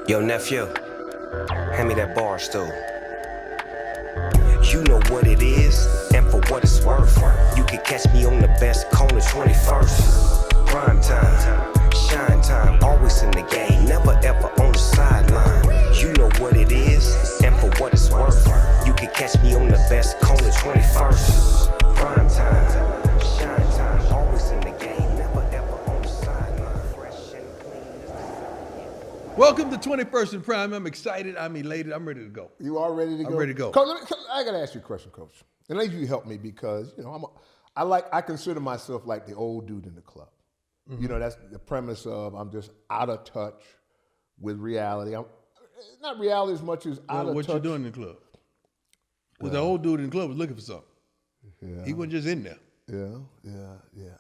Yo, nephew, hand me that bar stool. You know what it is, and for what it's worth. You can catch me on the best corner 21st. Prime time, shine time, always in the game, never ever on the sideline. You know what it is, and for what it's worth. You can catch me on the best corner 21st. Prime time, shine time, always in the game, never ever on the sideline. Fresh and clean. Welcome to 21st and Prime. I'm excited. I'm elated. I'm ready to go. You are ready to go? I'm ready to go. Coach, I got to ask you a question, Coach. And I need you to help me because, I consider myself like the old dude in the club. Mm-hmm. You know, that's the premise of I'm just out of touch with reality. I'm not reality as much as out of what touch. What you doing in the club? Because the old dude in the club was looking for something. Yeah. He wasn't just in there. Yeah.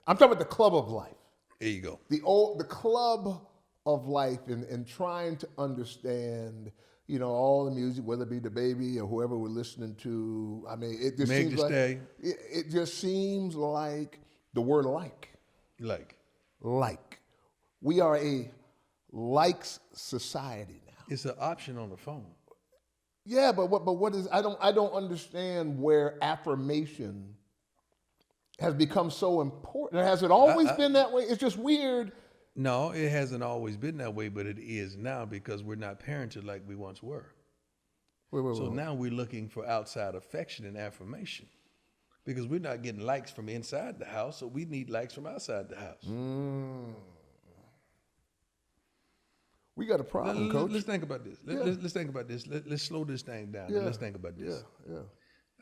I'm talking about the club of life. There you go. The club of life and trying to understand, all the music, whether it be the baby or whoever we're listening to. I mean, it just seems like it just seems like the word like. Like. We are a likes society now. It's an option on the phone. Yeah, but what is I don't understand where affirmation has become so important. Has it always been that way? It's just weird. No, it hasn't always been that way, but it is now because we're not parented like we once were. So now we're looking for outside affection and affirmation because we're not getting likes from inside the house, so we need likes from outside the house. We got a problem, Coach. Let's think about this. Let's think about this. Let's slow this thing down and let's think about this. Yeah.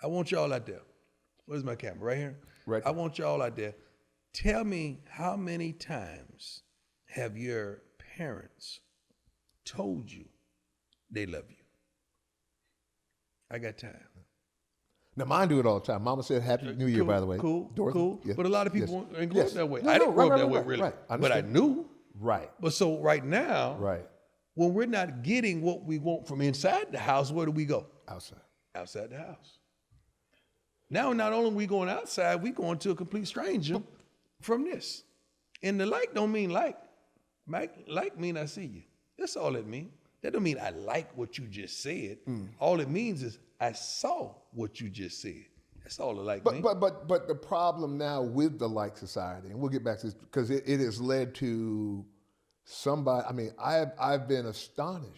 I want y'all out there. Where's my camera? Right here? Right. I want y'all out there. Tell me how many times have your parents told you they love you? I got time. Now, mine do it all the time. Mama said Happy New Year, by the way. Cool. Yes. But a lot of people ain't grow up that way. No, I didn't grow up that way, right, really. right. But I knew. Right. But so right now, Right. when we're not getting what we want from inside the house, where do we go? Outside. Outside the house. Now, not only are we going outside, we going to a complete stranger from this. And the like don't mean like. Like mean I see you. That's all it means. That don't mean I like what you just said. All it means is I saw what you just said. That's all it like means. But the problem now with the like society, and we'll get back to this because it has led to somebody. I mean, I've been astonished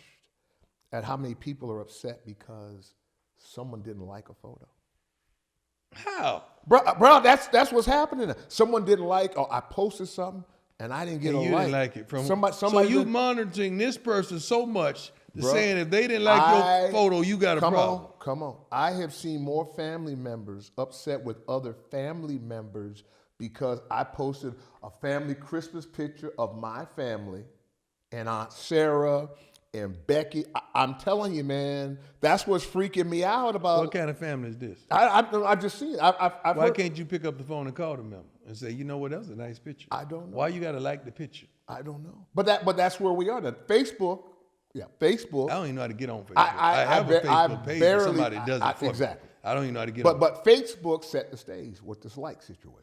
at how many people are upset because someone didn't like a photo. How? Bro, that's what's happening. Someone didn't like, or I posted something and I didn't get a like. You didn't like it from somebody. So you monitoring this person so much, saying if they didn't like your photo, you got a problem. Come on. I have seen more family members upset with other family members because I posted a family Christmas picture of my family and Aunt Sarah and Becky. I'm telling you, man, that's what's freaking me out about. What kind of family is this? I just seen it. Why can't you pick up the phone and call them and say, you know what, that was a nice picture? I don't know. Why you got to like the picture? I don't know. But that's where we are now. Facebook. I don't even know how to get on Facebook. I have a Facebook page, but somebody does it for me. I don't even know how to get on. But Facebook set the stage with this like situation.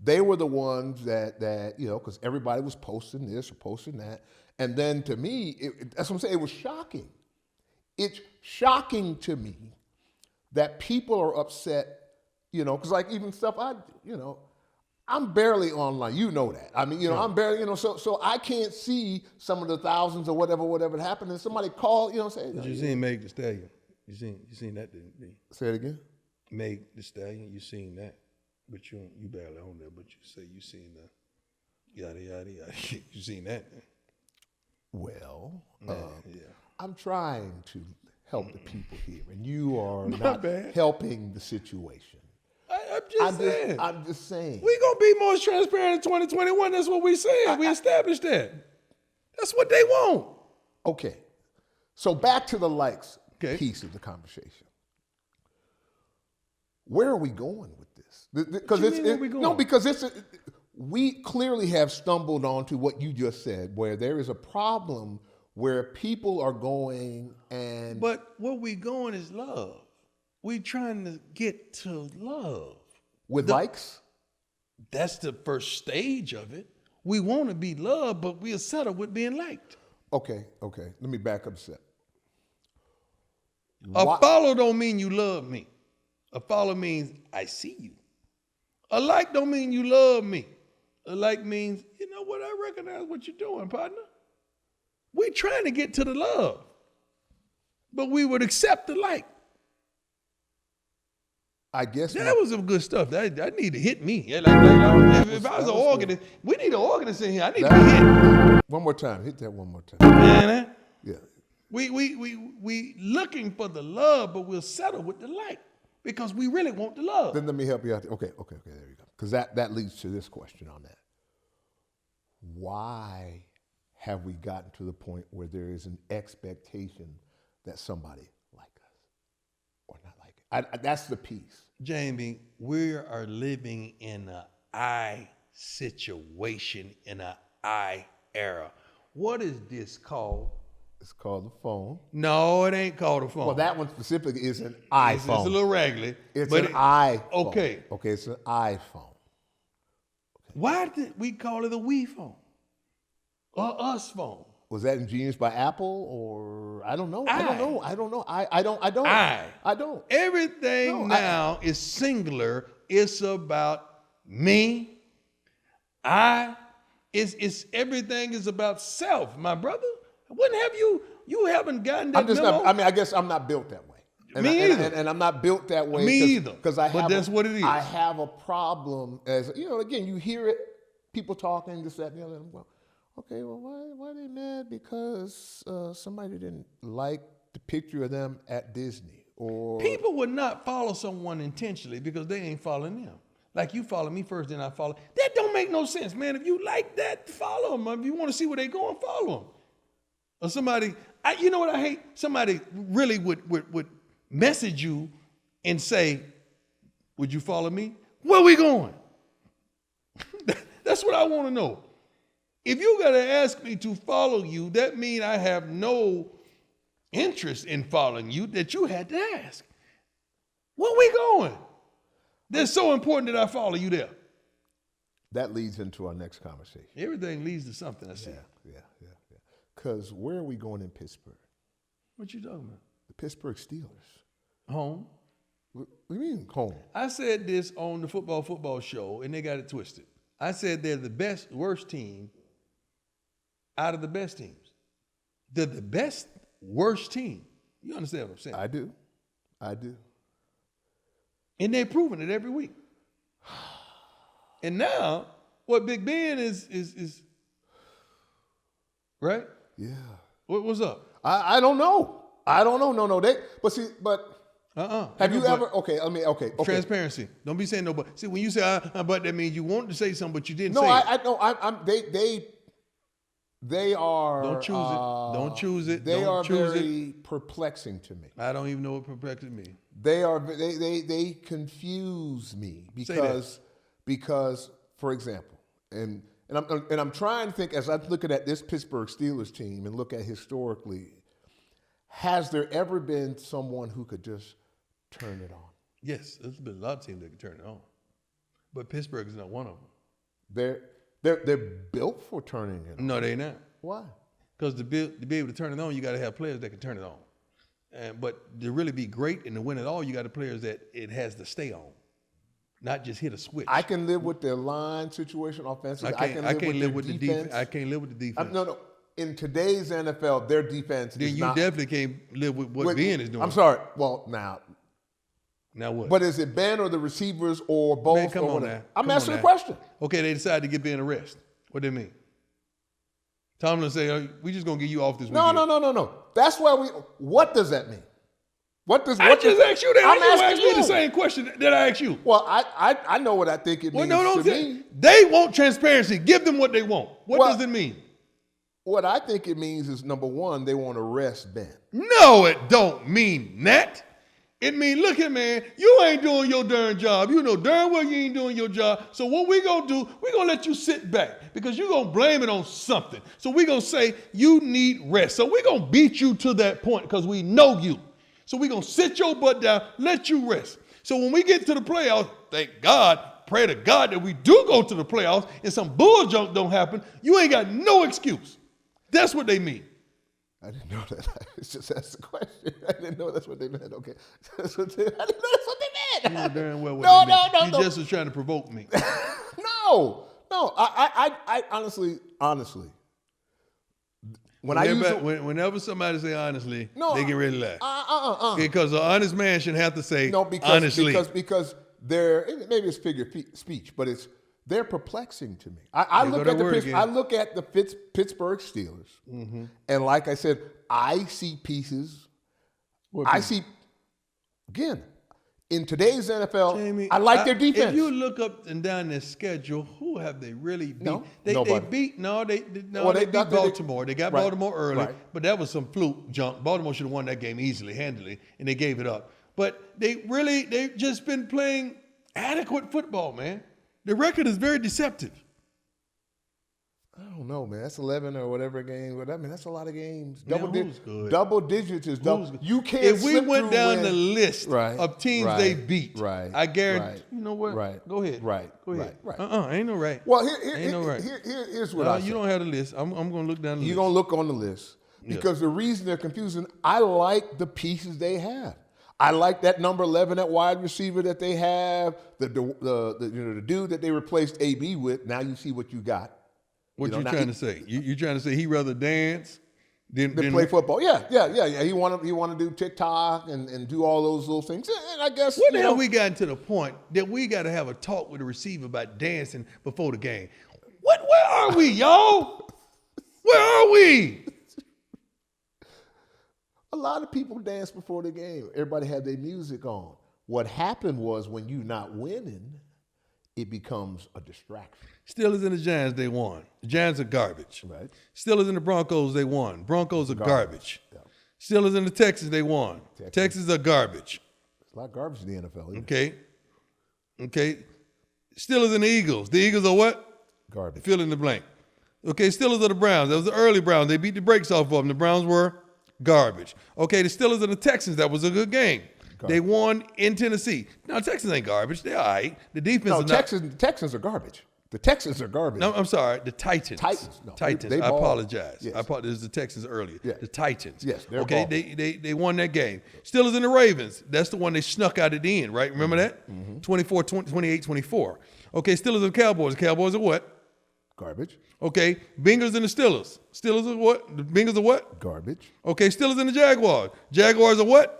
They were the ones that because everybody was posting this or posting that. And then to me, that's what I'm saying, it was shocking. It's shocking to me that people are upset, because like even stuff I'm barely online. You know that. I mean, I'm barely, so I can't see some of the thousands or whatever happened. And somebody called, say. But you seen Meg the Stallion. You seen that, didn't you? Say it again? Meg the Stallion, you seen that. But you barely on there, but you say you seen the yada, yada, yada. You seen that. Well, yeah. I'm trying to help the people here, and you are not helping the situation. I'm just saying. We're going to be more transparent in 2021. That's what we said. We established that. That's what they want. Okay. So back to the likes piece of the conversation. Where are we going with this? Because we clearly have stumbled onto what you just said, where there is a problem where people are going and... But where we going is love. We trying to get to love. With likes? That's the first stage of it. We want to be loved, but we'll settle with being liked. Okay. Let me back up a step. A follow don't mean you love me. A follow means I see you. A like don't mean you love me. A like means, you know what, I recognize what you're doing, partner. We're trying to get to the love. But we would accept the like. I guess That was some good stuff. That need to hit me. Yeah, if I was an organist, we need an organist in here. I need to be hit. One more time. Hit that one more time. Man, Yeah. We looking for the love, but we'll settle with the like because we really want the love. Then let me help you out. Okay, there you go. Because that leads to this question on that. Why have we gotten to the point where there is an expectation that somebody like us or not like it? That's the piece. Jamie, we are living in an I situation, in an I era. What is this called? It's called the phone. No, it ain't called a phone. Well, that one specifically is an iPhone. It's a little raggedy. It's an iPhone. Okay. Okay, it's an iPhone. Okay. Why did we call it a we phone? Or us phone? Was that ingenious by Apple or I don't know. I don't. Everything now is singular. It's about me. It's everything is about self, my brother. Wouldn't have you haven't gotten that memo? I guess I'm not built that way. Me either. And I'm not built that way. Me either. But that's what it is. I have a problem as, again, you hear it, people talking, this, that, and the other. Well, okay, well, why are they mad? Because somebody didn't like the picture of them at Disney. Or people would not follow someone intentionally because they ain't following them. Like you follow me first, then I follow. That don't make no sense, man. If you like that, follow them. If you want to see where they going, follow them. Or somebody, you know what I hate? Somebody really would message you and say, would you follow me? Where we going? That's what I want to know. If you got to ask me to follow you, that means I have no interest in following you that you had to ask. Where we going? That's so important that I follow you there. That leads into our next conversation. Everything leads to something, I see. Yeah. Because where are we going in Pittsburgh? What you talking about? The Pittsburgh Steelers. Home. What do you mean home? I said this on the football show, and they got it twisted. I said they're the worst team out of the best teams. They're the best, worst team. You understand what I'm saying? I do. And they're proving it every week. And now, what Big Ben is right? Yeah. What's up? I don't know. No. Have you ever? Okay. Transparency. Don't be saying no, but see when you say but that means you wanted to say something, but you didn't say it. They are. Don't choose it. Don't choose it. They don't are choose very it. perplexing to me. I don't even know what perplexing means. They confuse me because for example, and I'm trying to think as I'm looking at this Pittsburgh Steelers team and look at historically, has there ever been someone who could just turn it on? Yes, there's been a lot of teams that can turn it on, but Pittsburgh is not one of them. They're built for turning it on. No, they're not. Why? Because to be able to turn it on, you got to have players that can turn it on. But to really be great and to win it all, you got the players that it has to stay on, not just hit a switch. I can live with their line situation offensively. I can't live with the defense. I can't live with the defense. No. In today's NFL, their defense then is you definitely can't live with what Ben is doing. I'm sorry. Well, now what? But is it Ben or the receivers or both? Man, come on now. I'm asking the question. Okay, they decided to give Ben a rest. What do they mean? Tomlin say, we just going to get you off this weekend. No. That's why what does that mean? I just asked you that. You asked me the same question that I asked you. Well, I know what I think it means to me. They want transparency. Give them what they want. What does it mean? What I think it means is, number one, they want to rest Ben. No, it don't mean that. It mean, look here, man, you ain't doing your darn job. You know darn well you ain't doing your job. So what we going to do, we going to let you sit back because you going to blame it on something. So we going to say you need rest. So we going to beat you to that point because we know you. So we going to sit your butt down, let you rest. So when we get to the playoffs, thank God, pray to God that we do go to the playoffs and some bull junk don't happen, you ain't got no excuse. That's what they mean. I didn't know that. It's just asked the question. I didn't know that's what they meant. Okay. I didn't know that's what they meant. You know damn well what No, they meant. no, You no. just was trying to provoke me. No. I honestly, Whenever somebody say honestly, no, they get ready to laugh. uh. Because an honest man shouldn't have to say No, because honestly. because they're maybe it's figure speech, but they're perplexing to me. I There look go at that word again. I look at the Pittsburgh Steelers, and like I said, I see pieces. I see again in today's NFL. Jamie, I like their defense. If you look up and down their schedule, who have they really beat? No, they nobody. beat Well, they beat Baltimore. They got right, Baltimore early, right. but that was some fluke junk. Baltimore should have won that game easily, handily, and they gave it up. But they've just been playing adequate football, man. The record is very deceptive. I don't know, man. That's 11 or whatever games. But I mean, that's a lot of games. Man, who's good? Double digits is double. Good? You can't. If we slip went through down when- the list of teams they beat, I guarantee. Right, you know what? right, Go ahead. right, Go ahead. right. Ain't no right. Well, here's what I say. You don't have the list. I'm going to look down the list. You're going to look on the list because the reason they're confusing, I like the pieces they have. I like that number 11 at wide receiver that they have, the dude that they replaced AB with. Now you see what you got. What you trying to say? You trying to say he rather dance than play football? Yeah. He want to do TikTok and do all those little things. And I guess When have we gotten to the point that we got to have a talk with the receiver about dancing before the game? Where are we, y'all? Where are we? A lot of people dance before the game. Everybody had their music on. What happened was when you're not winning, it becomes a distraction. Steelers and the Giants, they won. The Giants are garbage. Right. Steelers and the Broncos, they won. Broncos are garbage. Yeah. Steelers and the Texans, they won. Texans are garbage. It's a lot of garbage in the NFL. Okay. Steelers and the Eagles. The Eagles are what? Garbage. Fill in the blank. Okay, Steelers are the Browns. That was the early Browns. They beat the brakes off of them. The Browns were garbage. Okay, the Steelers and the Texans, that was a good game. Garbage. They won in Tennessee. Now, Texans ain't garbage. They're all right. The defense is not. The Texans are garbage. The Texans are garbage. No, I'm sorry. The Titans. Titans. They I apologize. Yes. I apologize. The Texans earlier. Yeah. The Titans. Yes, they're okay. They won that game. Steelers and the Ravens. That's the one they snuck out at the end, right? Remember that? 28-24. Okay. Steelers and the Cowboys. The Cowboys are what? Garbage. Okay. Bengals and the Steelers. Steelers are what? The Bengals are what? Garbage. Okay. Steelers and the Jaguars. Jaguars are what?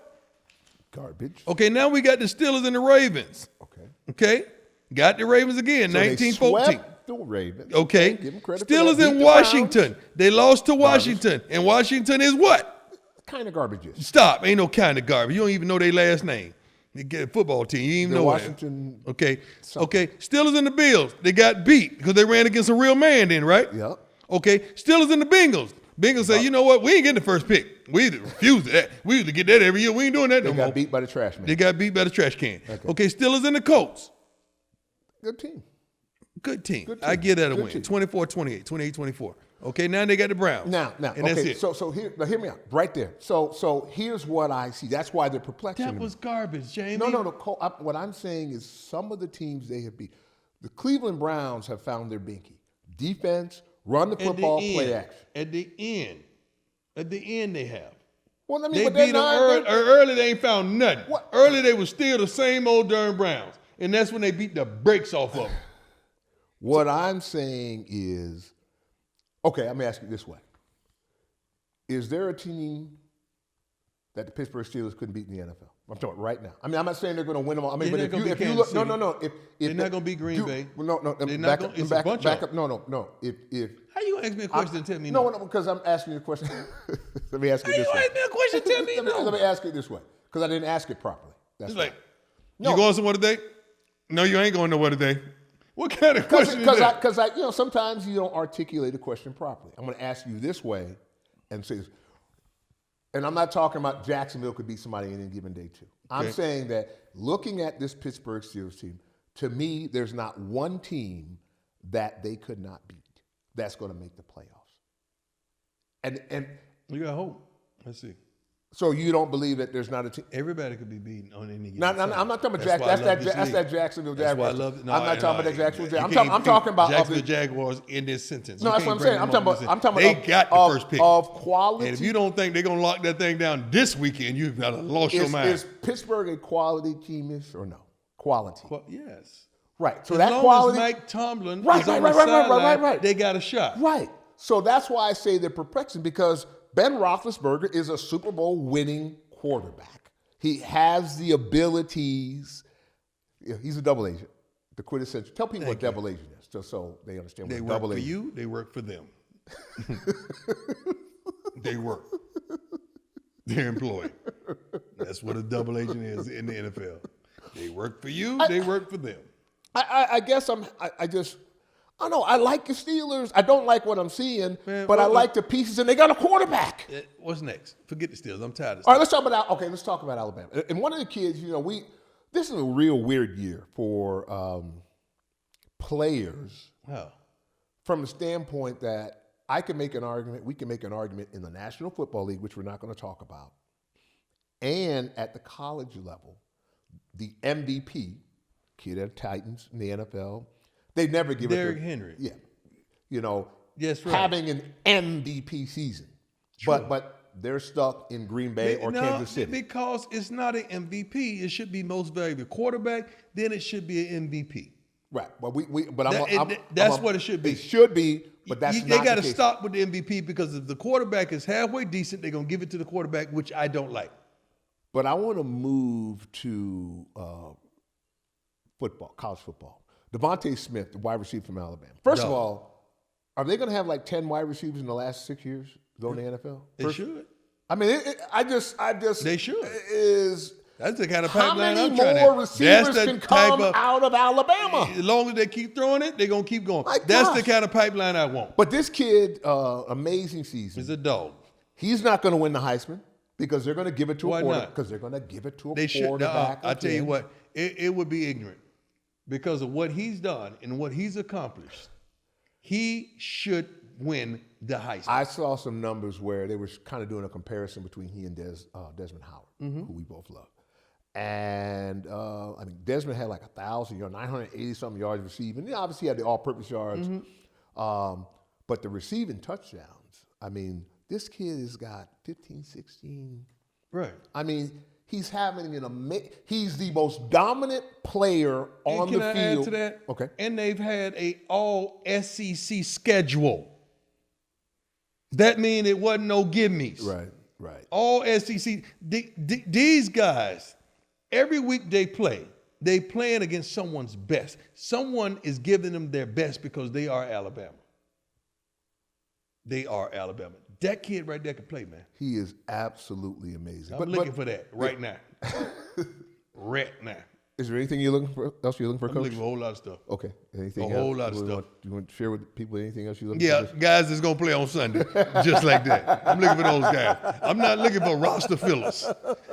Garbage. Okay. Now we got the Steelers and the Ravens. Okay. Got the Ravens again, so 19-14. The Ravens. Okay. Give them credit Steelers in Washington. They lost to Washington. Garbage. And Washington is what? Kind of garbage. Stop. Ain't no kind of garbage. You don't even know their last name. They get a football team. You even know Washington. That. Okay. Okay. Steelers and the Bills. They got beat because they ran against a real man then, right? Yep. Okay. Steelers and the Bengals. Bengals say, you know what? We ain't getting the first pick. We refuse that. We used to get that every year. We ain't doing that no more. They got beat by the trash man. They got beat by the trash can. Okay. Steelers and the Colts. Good team. Good team. I give that a win. 24-28, 28-24. Okay, now they got the Browns. Now, and okay, that's it. So hear me out, right there. So here's what I see. That's why they're perplexing. That was garbage, Jamie. No. What I'm saying is some of the teams they have beat. The Cleveland Browns have found their binky. Defense, run the football, play action. At the end they have. Well, I mean, they but beat them early. They ain't found nothing. What? Early they was still the same old darn Browns, and that's when they beat the brakes off of them. What I'm saying is, okay, let me ask you this way. Is there a team that the Pittsburgh Steelers couldn't beat in the NFL? I'm talking right now. I mean, I'm not saying they're going to win them all. I mean, but if you look, no. If they're not going to beat Green Bay. No. Back up. No. If how you ask me a question and tell me no? No, because I'm asking you a question. Let me ask you this way. How you ask me a question and tell me no? Let me ask it this way, because I didn't ask it properly. That's it's like, you going somewhere today? No, you ain't going nowhere today. What kind of question is that? Because sometimes you don't articulate a question properly. I'm going to ask you this way and say this. And I'm not talking about Jacksonville could beat somebody in any given day, too. Okay. I'm saying that looking at this Pittsburgh Steelers team, to me, there's not one team that they could not beat that's going to make the playoffs. And you got hope. Let's see. So you don't believe that there's not a team? Everybody could be beaten on any given No, Sunday. I'm not talking about That's why I love this that's league. that Jacksonville That's why I Jaguars. love it. No, I'm not talking about that Jacksonville Jaguars. I'm You talking about Jacksonville Jaguars in this sentence. No, You that's what can't I'm saying. bring I'm them talking up about. They got the first pick of quality. And if you don't think they're gonna lock that thing down this weekend, you've got to lost your mind. Is Pittsburgh a quality team-ish or no? Quality. Yes. Right. So As that long quality. as Mike Tomlin Right, is on right, the right, sideline, right. they got a shot. Right. So that's why I say they're perplexing, because Ben Roethlisberger is a Super Bowl winning quarterback. He has the abilities. Yeah, he's a double agent, the quintessential. Tell people what double agent is, just so they understand They what work double for agent. you. They work for them. They work. They're employed. That's what a double agent is in the NFL. They work for you. They work for them. I guess I don't know. I like the Steelers. I don't like what I'm seeing, Man, but I like the pieces, and they got a quarterback. What's next? Forget the Steelers. I'm tired of All right, Steelers. let's talk about Alabama. And one of the kids, this is a real weird year for players Wow. from the standpoint that we can make an argument in the National Football League, which we're not going to talk about, and at the college level, the MVP, kid at Titans in the NFL, they never give Derrick it to Henry. Yeah. Yes, right. Having an MVP season. But they're stuck in Green Bay or Kansas City. Because it's not an MVP. It should be most valuable quarterback. Then it should be an MVP. Right. But That's what it should be. It should be, but that's They not got the to case. stop with the MVP, because if the quarterback is halfway decent, they're going to give it to the quarterback, which I don't like. But I want to move to football, college football. Devontae Smith, the wide receiver from Alabama. First of all, are they going to have like 10 wide receivers in the last 6 years going to the NFL? They should. I mean, They should. Is That's the kind of how pipeline many I'm trying more to. receivers can come out of Alabama? As long as they keep throwing it, they're going to keep going. My That's gosh. the kind of pipeline I want. But this kid, amazing season. He's a dog. He's not going to win the Heisman because they're going to give it to Why a not? quarterback. Because they're going to give it to a They should. quarterback. I tell you again. what, it would be ignorant because of what he's done and what he's accomplished. He should win the Heisman. I saw some numbers where they were kind of doing a comparison between he and Desmond Howard, who we both love. And I mean, Desmond had like 1,000 yards, 980 something yards receiving. He obviously had the all-purpose yards, but the receiving touchdowns. I mean, this kid has got 15, 16. Right. I mean, he's having he's the most dominant player on the Can field. I add to that? Okay. And they've had a all SEC schedule. That means it wasn't no gimmies. Right. All SEC. These guys, every week they playing against someone's best. Someone is giving them their best because they are Alabama. They are Alabama. That kid right there can play, man. He is absolutely amazing. I'm looking for that right now. Right now. Is there anything you're looking for? Else you're looking for, I'm Coach? looking for a whole lot of stuff. Okay. Anything A else? whole lot of You stuff. You want to share with people anything else you're looking Yeah, for? guys that's going to play on Sunday, just like that. I'm looking for those guys. I'm not looking for roster fillers.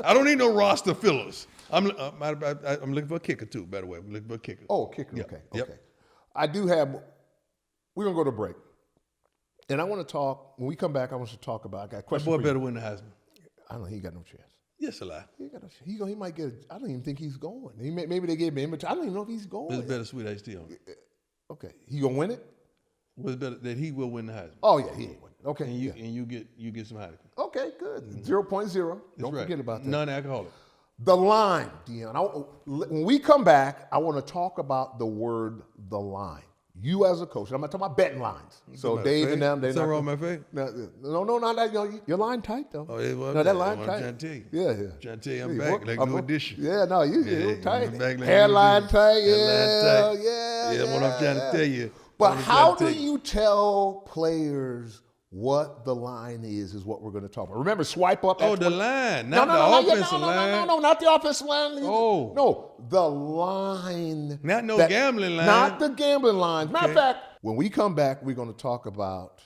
I don't need no roster fillers. I'm looking for a kicker, too, by the way. I'm looking for a kicker. Oh, kicker. Yep. Okay. Yep. Okay. I do have. We're gonna go to break, and I want to talk. When we come back, I want to talk about. I got a That question. boy for better you. win the Heisman. I don't know. He ain't got no chance. Yes, a lie. He ain't got no chance. He might get. I don't even think he's going. Maybe they gave him an invitation. I don't even know if he's going. What's better, sweet iced tea on it? Okay. He gonna win it? What's better that he will win the Heisman? Oh yeah, he ain't winning. Okay. And yeah. you get some Heineken. Okay. Good. 0.0. Don't right. forget about that. Non-alcoholic. The line, Deion. When we come back, I want to talk about the word "the line." You as a coach, and I'm not talking about betting lines. So Dave and them, they're Something not. wrong with my face? No, not that. Your line tight though. Oh, yeah, well, no, that line I'm tight. trying to tell you. Yeah. Trying to tell you I'm Yeah, back like new edition. Yeah, no, you Yeah, tight. I'm back like Hairline new edition. tight. Hairline tight. Yeah. Yeah, what I'm trying to tell you. But What I'm how trying do to tell you tell players what the line is what we're going to talk about. Remember, swipe up. Oh, the line, not the offensive line. No, not the offensive line. Oh. No, the line. Not no that- gambling line. Not the gambling lines. Matter of Okay. fact, when we come back, we're going to talk about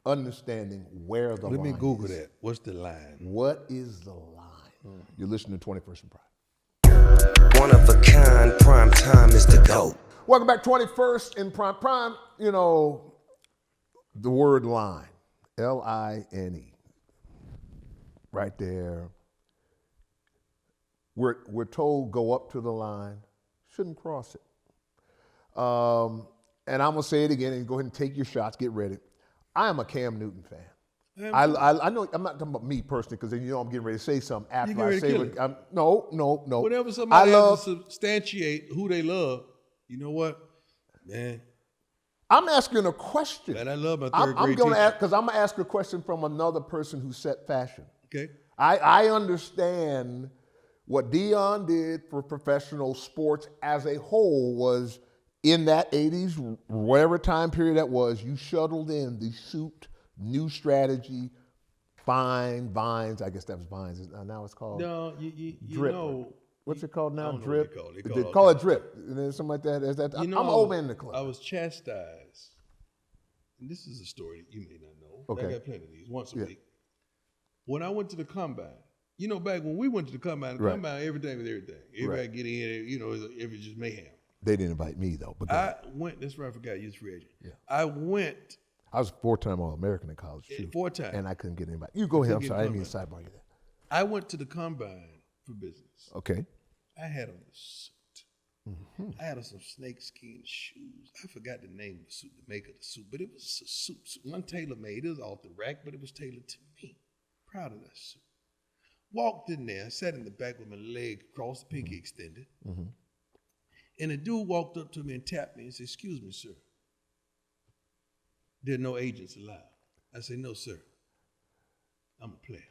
understanding where the line Let me Google is. that. What's the line? What is the line? You're listening to 21st and Prime. One of a kind, prime time is the GOAT. Welcome back, 21st in Prime. Prime, you know, the word line, L-I-N-E. right there. We're told go up to the line, shouldn't cross it. And I'm gonna say it again and go ahead and take your shots. Get ready. I am a Cam Newton fan. I know I'm not talking about me personally because I'm getting ready to say something after I say what. No. Whenever somebody has to substantiate who they love, you know what, man. I'm asking a question. Man, I love my third grade I'm going to teacher. ask because I'm going to ask a question from another person who set fashion. Okay. I understand what Deion did for professional sports as a whole was in that 80s, whatever time period that was, you shuttled in the suit, new strategy, vines. I guess that was vines. Now it's called drip. What's it called now? Drip. They call it drip. And then something like that. Is that? I'm old man in the club. I was chastised, and this is a story that you may not know. Okay. I got plenty of these once a week. When I went to the combine, back when we went to the combine, everything was everything. Everybody get in, it was just mayhem. They didn't invite me though. But I went. That's where I forgot you was free agent. Yeah. I went. I was 4-time All-American in college too. 4 times. And I couldn't get anybody. You go ahead. I'm sorry. I didn't mean to sidebar you there. I went to the combine for business. Okay. I had on a suit. Mm-hmm. I had on some snakeskin shoes. I forgot the name of the suit, the make of the suit, but it was a suit. One tailor-made. It was off the rack, but it was tailored to me. Proud of that suit. Walked in there, sat in the back with my leg crossed, pinky extended. Mm-hmm. And a dude walked up to me and tapped me and said, "Excuse me, sir. There are no agents allowed." I said, "No, sir. I'm a player."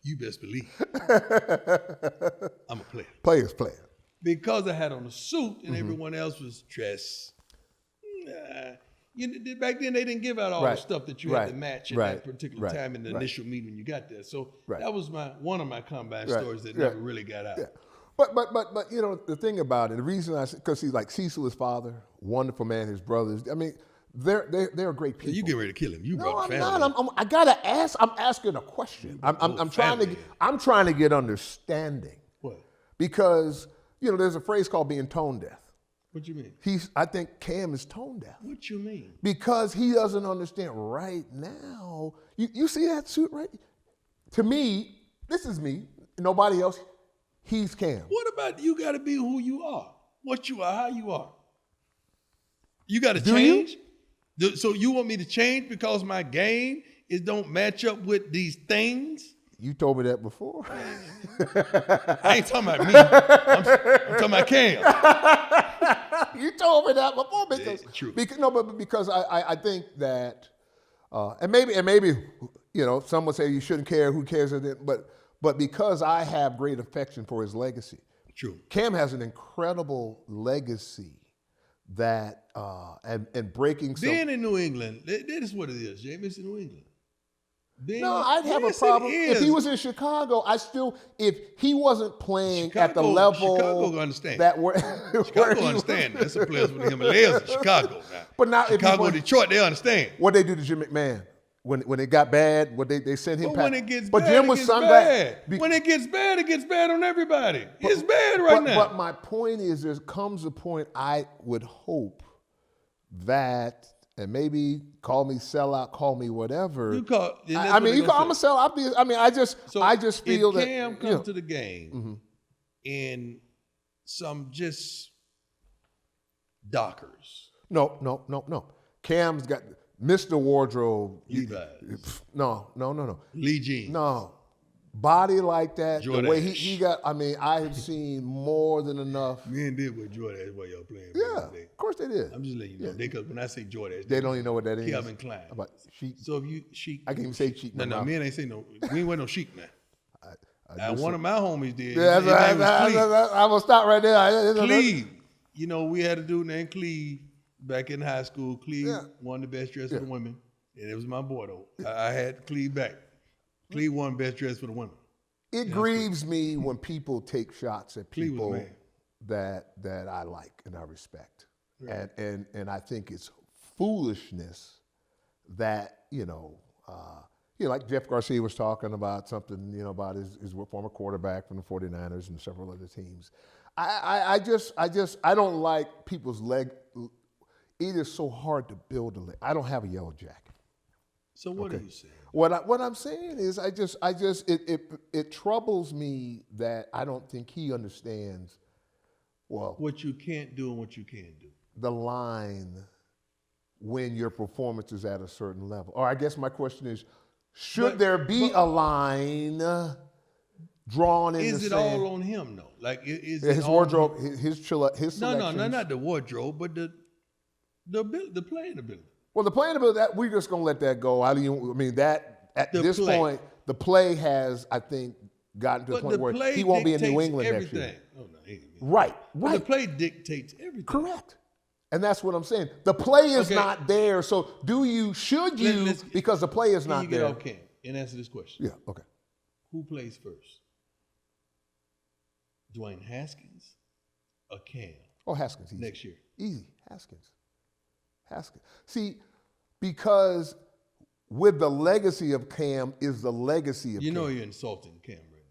You best believe. I'm a player. Player's player. Because I had on a suit and everyone else was dressed. Back then they didn't give out all the stuff that you had to match at that particular time in the initial meeting when you got there. So that was one of my combine stories that never really got out. Yeah. But the thing about it, the reason because he's like Cecil's father, wonderful man, his brothers. I mean, they're great people. So you get ready to kill him. You no, brought I'm the family. not. I gotta ask. I'm asking a question. I'm trying to get understanding. What? Because there's a phrase called being tone deaf. What you mean? I think Cam is tone deaf. What you mean? Because he doesn't understand right now. You see that suit right? To me, this is me. Nobody else. He's Cam. What about you got to be who you are, what you are, how you are? You got to change? So you want me to change because my game don't match up with these things? You told me that before. I ain't talking about me. I'm talking about Cam. You told me that before true. because I think that and maybe some would say you shouldn't care. Who cares? But because I have great affection for his legacy. True. Cam has an incredible legacy that and breaking. Being in New England, that is what it is, James. It's in New England. I'd have a problem if he was in Chicago. If he wasn't playing at the level Chicago understand that Chicago understand. That's a place with the Himalayas in Chicago. Now. But now Chicago, Detroit, they understand. What they do to Jim McMahon when it got bad. What they sent him. But when it gets but bad, Jim it was gets bad. When it gets bad on everybody. It's bad right now. But my point is, there comes a point I would hope that. And maybe call me sellout, call me whatever. I'm a sellout. I just feel that if Cam comes to the game in some just Dockers. No. Cam's got Mr. Wardrobe. Levi's. No. Lee jeans. No. Body like that, Jordache. the way he got, I have seen more than enough. Men did with Jordache while y'all playing. Yeah, of course they did. I'm just letting you know. Because when I say Jordache, they don't even know what that is. Calvin Klein. About chic. So if you chic. I can't even say chic. No, men ain't say no. We ain't wear no chic now. One of my homies did. Yeah, I will stop right there. Cleve. We had a dude named Cleve back in high school. Cleve, won the best dress for the women. And it was my boy, though. I had Cleve back. Cleve won best dress for the women. It grieves me when people take shots at people that I like and I respect. Right. And I think it's foolishness that, like Jeff Garcia was talking about something, about his former quarterback from the 49ers and several other teams. I don't like people's it is so hard to build a I don't have a yellow jacket. So what are you saying? What I'm saying is it troubles me that I don't think he understands What you can't do and what you can do. the line when your performance is at a certain level. Or I guess my question is, should there be a line drawn in the sand? Is it all on him though? Like is his it all wardrobe, his selections? No, not the wardrobe, but the playing ability. Well, the playing ability, that we're just gonna let that go. At this play. point, the play has, I think, gotten to the point where he won't be in New England next year. Oh, no, he ain't. Right. But the play dictates everything. Correct. And that's what I'm saying. The play is not there. So should you, because the play is not there. Get off Cam and answer this question. Yeah, okay. Who plays first? Dwayne Haskins or Cam? Oh, Haskins. Easy. Next year. Easy. Haskins. See, because with the legacy of Cam is the legacy of Cam. You know you're insulting Cam right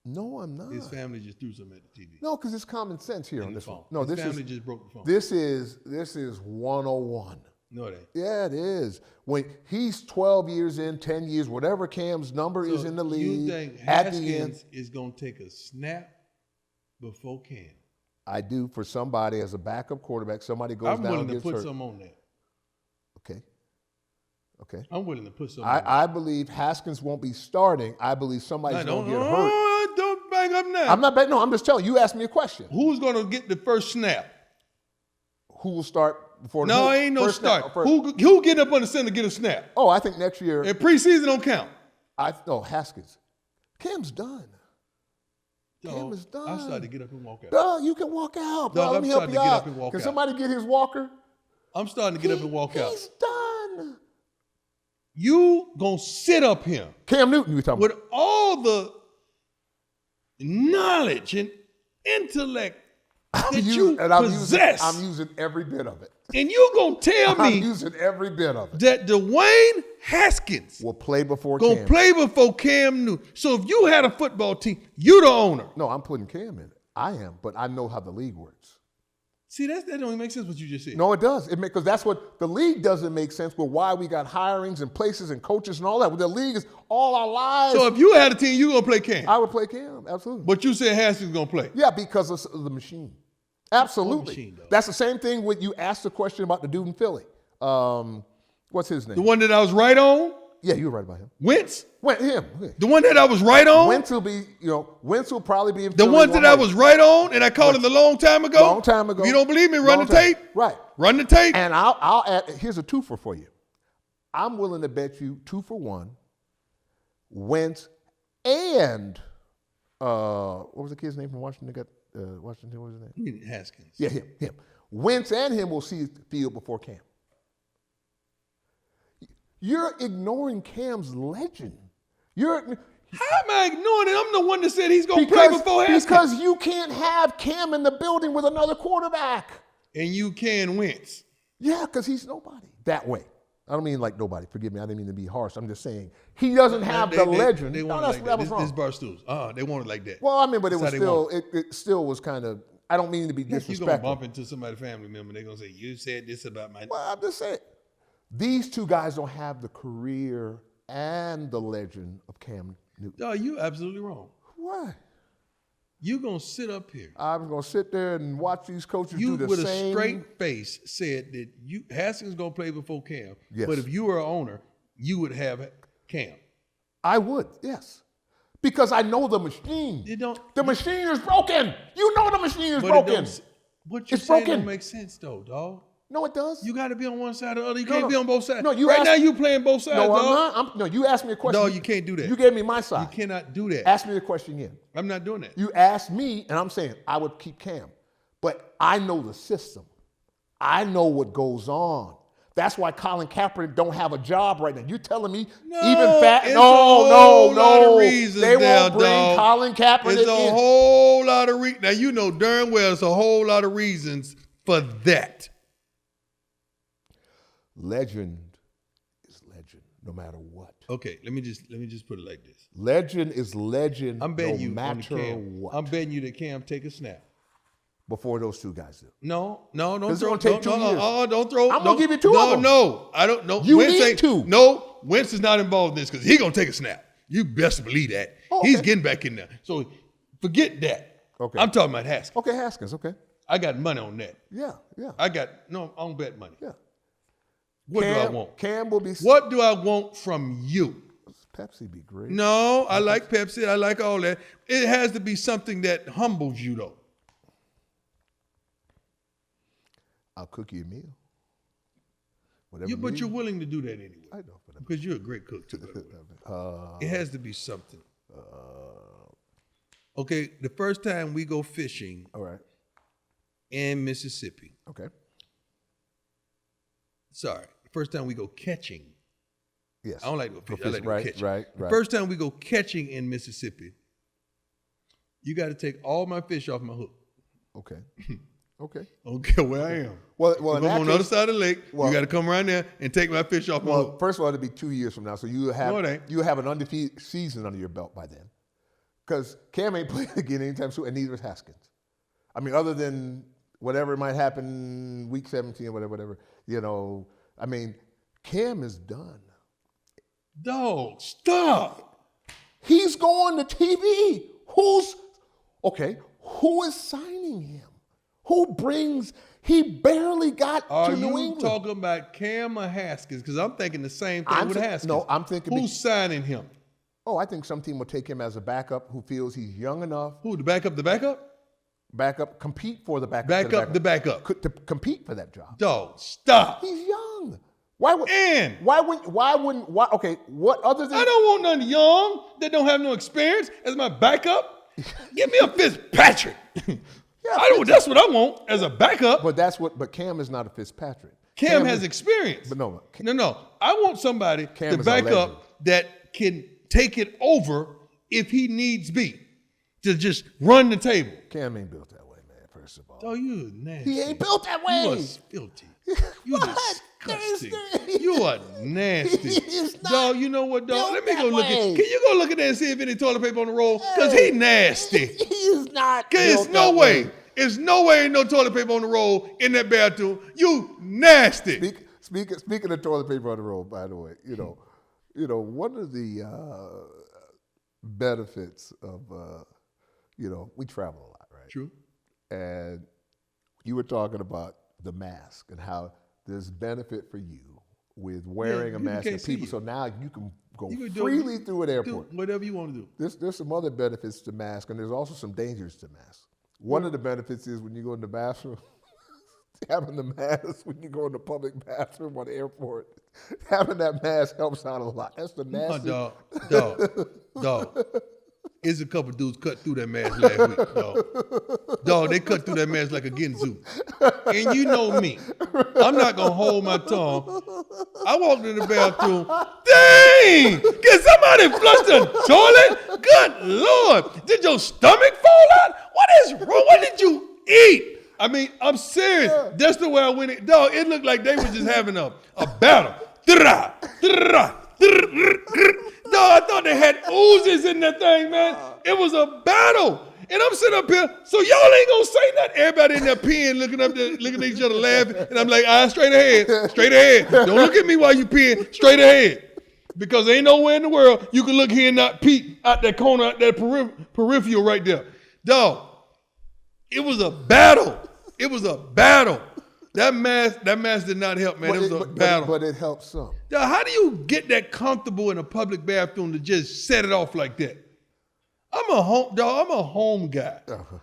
now. No, I'm not. His family just threw something at the TV. No, because it's common sense here on this phone. one. No, His family just broke the phone. This is 101. No, it ain't. Yeah, it is. When he's 12 years in, 10 years, whatever Cam's number is in the league. You think at the end, Haskins is going to take a snap before Cam? I do, for somebody as a backup quarterback, somebody goes I'm down willing and to gets hurt. put some on that. Okay. I'm willing to put some. I believe Haskins won't be starting. I believe somebody's going to get hurt. Don't bang up now. I'm not betting. No, I'm just telling you. You asked me a question. Who's going to get the first snap? Who will start before? No, ain't no start. Who get up on the center get a snap? Oh, I think next year. And preseason don't count. Haskins. Cam's done. Cam is done. I started to get up and walk out. Duh, you can walk out. Bro, let me help you out. Can somebody get his walker? I'm starting to get up and walk out. He's done. You gonna sit up here. Cam Newton, you talking with about? all the knowledge and intellect that you possess. I'm using every bit of it. And you gonna tell me I'm using every bit of it. that Dwayne Haskins will play before Cam. Gonna play before Cam Newton. So if you had a football team, you the owner. No, I'm putting Cam in it. I am, but I know how the league works. See, that don't even make sense what you just said. No, it does. Because that's what the league doesn't make sense with why we got hirings and places and coaches and all that. Well, the league is all our lives. So if you had a team, you gonna play Cam? I would play Cam, absolutely. But you said Haskins gonna play? Yeah, because of the machine. Absolutely. Machine, that's the same thing when you asked the question about the dude in Philly. What's his name? The one that I was right on? Yeah, you were right about him. Wentz? Him. The one that I was right on? Wentz will probably be in the Philly one that I was right on and I called him a long time ago? Long time ago. If you don't believe me, run the tape. Right. Run the tape. And I'll add, here's a twofer for you. I'm willing to bet you 2 for 1, Wentz and, what was the kid's name from Washington? Washington, what was his name? Haskins. Yeah, him. Wentz and him will see the field before Cam. You're ignoring Cam's legend. How am I ignoring it? I'm the one that said he's going to play before Haskins. Because you can't have Cam in the building with another quarterback. And you can Wentz. Yeah, because he's nobody that way. I don't mean like nobody. Forgive me. I didn't mean to be harsh. I'm just saying he doesn't have the legend. They want it like that. This Barstools. They want it like that. Well, I mean, but it still was kind of. I don't mean to be disrespectful. You're gonna bump into somebody's family member. They're gonna say you said this about my. Well, I'm just saying these two guys don't have the career and the legend of Cam Newton. No, you absolutely wrong. Why? You're going to sit up here. I'm going to sit there and watch these coaches do the same. You, with a straight face, said that Haskins going to play before Cam. Yes. But if you were an owner, you would have Cam. I would, yes. Because I know the machine. The machine is broken. You know the machine is broken. What you're saying don't make sense, though, dog. No, it does. You got to be on one side or the other. You can't be on both sides. No, now you playing both sides, no, dog. I'm not. You asked me a question. No, you can't do that. You gave me my side. You cannot do that. Ask me the question again. I'm not doing that. You asked me, and I'm saying I would keep Cam. But I know the system. I know what goes on. That's why Colin Kaepernick don't have a job right now. You're telling me No. They won't bring Colin Kaepernick in. It's a whole lot of reasons. Now, you know darn well it's a whole lot of reasons for that. Legend is legend, no matter what. Okay, let me just put it like this. Legend is legend, I'm betting no matter what. I'm betting you that Cam take a snap. before those two guys do. No, don't It's throw. gonna take 2 years. Don't throw. I'm gonna give you two of them. No, I don't know. You Wentz need ain't- two. No, Wentz is not involved in this because he's gonna take a snap. You best believe that. Oh, He's okay. getting back in there. So forget that. Okay. I'm talking about Haskins. Okay, Haskins. Okay. I got money on that. Yeah. I don't bet money. Yeah. What do I want? Cam will be. What do I want from you? Pepsi be great. No, I like Pepsi. I like all that. It has to be something that humbles you, though. I'll cook you a meal. Whatever. But you're willing to do that anyway. I know, but Because you're a great cook, too. It has to be something. Okay, the first time we go fishing all right. in Mississippi. Okay. Sorry, the first time we go catching. Yes. I don't like to go fishing. I like to go catching. Right. The first time we go catching in Mississippi, you got to take all my fish off my hook. Okay. Okay. I don't care where I am. Well, If in I'm that on the other case- side of the lake, well- you got to come around there and take my fish off my Well, hook. first of all, it'll be 2 years from now, so you No, it ain't. have an undefeated season under your belt by then. Because Cam ain't playing again anytime soon, and neither is Haskins. I mean, other than whatever might happen week 17 or whatever. I mean, Cam is done. Dog, stop. He's going to TV. Who is signing him? He barely got Are to New you England. talking about Cam or Haskins? Because I'm thinking the same thing with Haskins. No, I'm thinking. Who's signing him? I think some team will take him as a backup who feels he's young enough. Who, the backup, the backup? Backup, compete for the backup. Backup, the backup. To compete for that job. Dog, stop. He's young. Why would? And Okay, what other than? I don't want none young that don't have no experience as my backup. Give me a Fitzpatrick. That's what I want as a backup. But Cam is not a Fitzpatrick. Cam has experience. But no. No. I want somebody Cam to is a back legend. up that can take it over if he needs be. To just run the table. Cam ain't built that way, man, first of all. Oh, you nasty. He ain't built that way. You are filthy. You What? disgusting. There's- You are nasty. He's not Dog, you know what, dog? built Let me go that look at. way. Can you go look at that and see if any toilet paper on the roll? Because he nasty. He's not. It's built no that way. It's no way ain't no toilet paper on the roll in that bathroom. You nasty. Speaking of toilet paper on the road, by the way, one of the benefits of we travel a lot, right? True. And you were talking about the mask and how there's benefit for you with wearing a people mask can't and see people. you. So now you can go You can freely through an Do airport. whatever you want to do. There's some other benefits to mask, and there's also some dangers to mask. One of the benefits is when you go in the bathroom, having the mask when you go in the public bathroom or the airport, having that mask helps out a lot. That's the mask. Dog. There's a couple dudes cut through that mask last week, dog. Dog, they cut through that mask like a ginzu. And you know me. I'm not going to hold my tongue. I walked in the bathroom. Dang! Can somebody flush the toilet? Good Lord. Did your stomach fall out? What is wrong? What did you eat? I mean, I'm serious. Yeah. That's the way I went in. Dog, it looked like they were just having a battle. Dog, I thought they had oozes in that thing, man. It was a battle. And I'm sitting up here, so y'all ain't gonna say nothing. Everybody in that pen looking up there, looking at each other laughing. And I'm like, straight ahead. Don't look at me while you peeing, straight ahead. Because ain't nowhere in the world you can look here and not peek out that corner, out that peripheral right there. Dog, it was a battle. That mask did not help, man. It was a battle. But it helps some. Dog, how do you get that comfortable in a public bathroom to just set it off like that? I'm a home guy.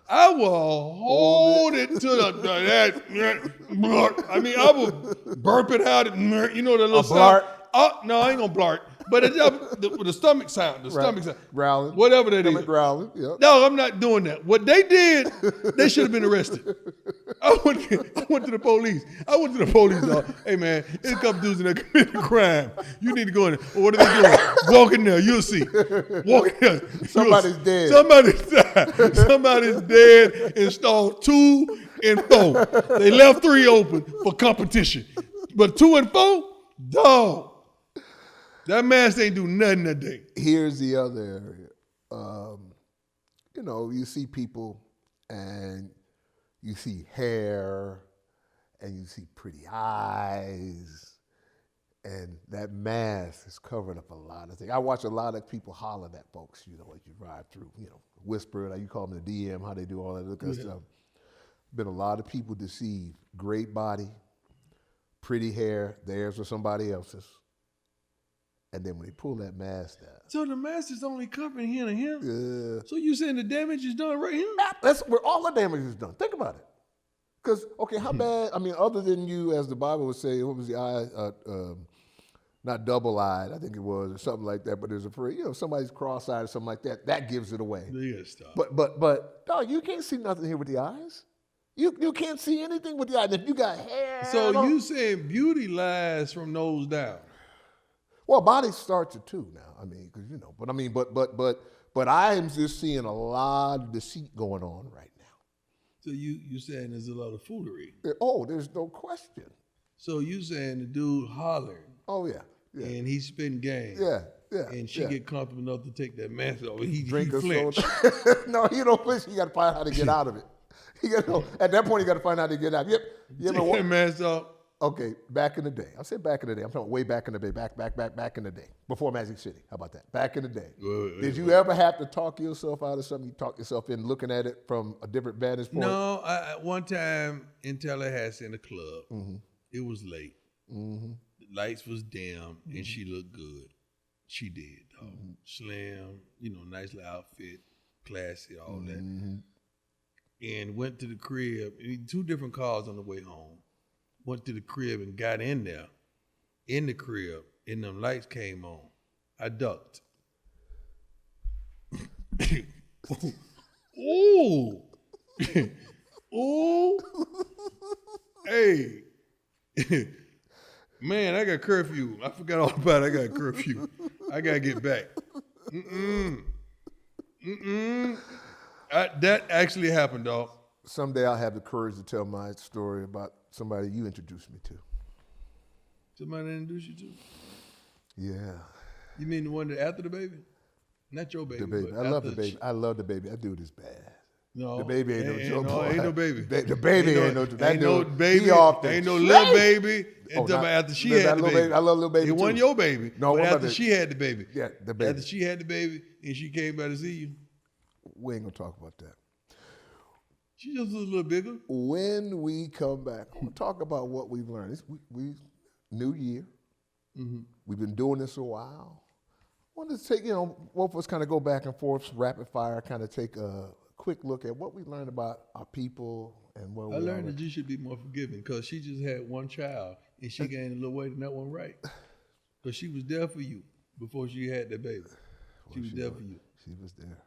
I will hold it to that. I mean, I will burp it out. You know the little sound. No, I ain't gonna blart. But the stomach sound, stomach sound. Growling. Whatever that Stomach is. growling, yep. No, I'm not doing that. What they did, they should have been arrested. I went to the police. Dog. Hey, man, there's a couple dudes in there committing a crime. You need to go in there. Well, what are they doing? Walk in there. You'll see. Walk in there. Somebody's dead. Somebody's died. Somebody's dead. Installed 2 and 4. They left 3 open for competition. But 2 and 4, dog. That mask ain't do nothing that day. Here's the other area. You see people and you see hair, and you see pretty eyes, and that mask is covering up a lot of things. I watch a lot of people holler at folks, you know, as you ride through, you know, whisper, like you call them the DM, how they do all that kind of stuff. Been a lot of people deceived. Great body, pretty hair, theirs or somebody else's. And then when they pull that mask down. So the mask is only covering him and him? Yeah. So you saying the damage is done right here? That's where all the damage is done. Think about it. Because, okay, how bad, I mean, other than you, as the Bible would say, what was the eye, not double-eyed, I think it was, or something like that, but there's a phrase, you know, somebody's cross-eyed or something like that, that gives it away. You gotta stop. But, dog, you can't see nothing here with the eyes. You can't see anything with the eyes. If you got hair. So you saying beauty lies from nose down? Well, body starts it too now. I mean, because you know, but I mean, but I am just seeing a lot of deceit going on right now. So you saying there's a lot of foolery? Oh, there's no question. So you saying the dude hollered? Oh yeah. And he spin game. Yeah. And she get comfortable enough to take that mask off. He soda. flinched. No, he don't flinch. You got to find out how to get out of it. At that point, you got to find out how to get out. Yep. You ever Take that mask off. Okay, back in the day. I said back in the day. I'm talking way back in the day. Back in the day. Before Magic City. How about that? Back in the day. Did you ever have to talk yourself out of something? You talk yourself in looking at it from a different vantage point? No, one time in Tallahassee in the club, it was late. The lights was dim, and she looked good. She did, dog. Slim, you know, nice little outfit, classy, all that. And went to the crib, 2 different cars on the way home. Went to the crib and got in there, in the crib, and them lights came on. I ducked. Ooh. Ooh. Hey. Man, I got curfew. I forgot all about it. I got curfew. I got to get back. That actually happened, dog. Someday I'll have the courage to tell my story about somebody you introduced me to. Somebody introduced you to? Yeah. You mean the one that after the baby? Not your baby. The baby. But I love the baby. I love the baby. That dude is bad. No. The baby ain't no joke. No, ain't no baby. The baby ain't no joke. That ain't dude, no baby. he off the ain't no chain. little baby. After she that had the little baby. I love little baby It too. wasn't your baby. No, but what about after the- she had the baby. Yeah, the baby. After she had the baby and she came by to see you. We ain't gonna talk about that. She just was a little bigger. When we come back, we'll talk about what we've learned. We new year. We've been doing this a while. I wanted to take, both of us kind of go back and forth, rapid fire, kind of take a quick look at what we learned about our people and where I we learned are. that you should be more forgiving because she just had one child and she gained a little weight and that wasn't right. Because she was there for you before she had that baby. She was there for you. She was there.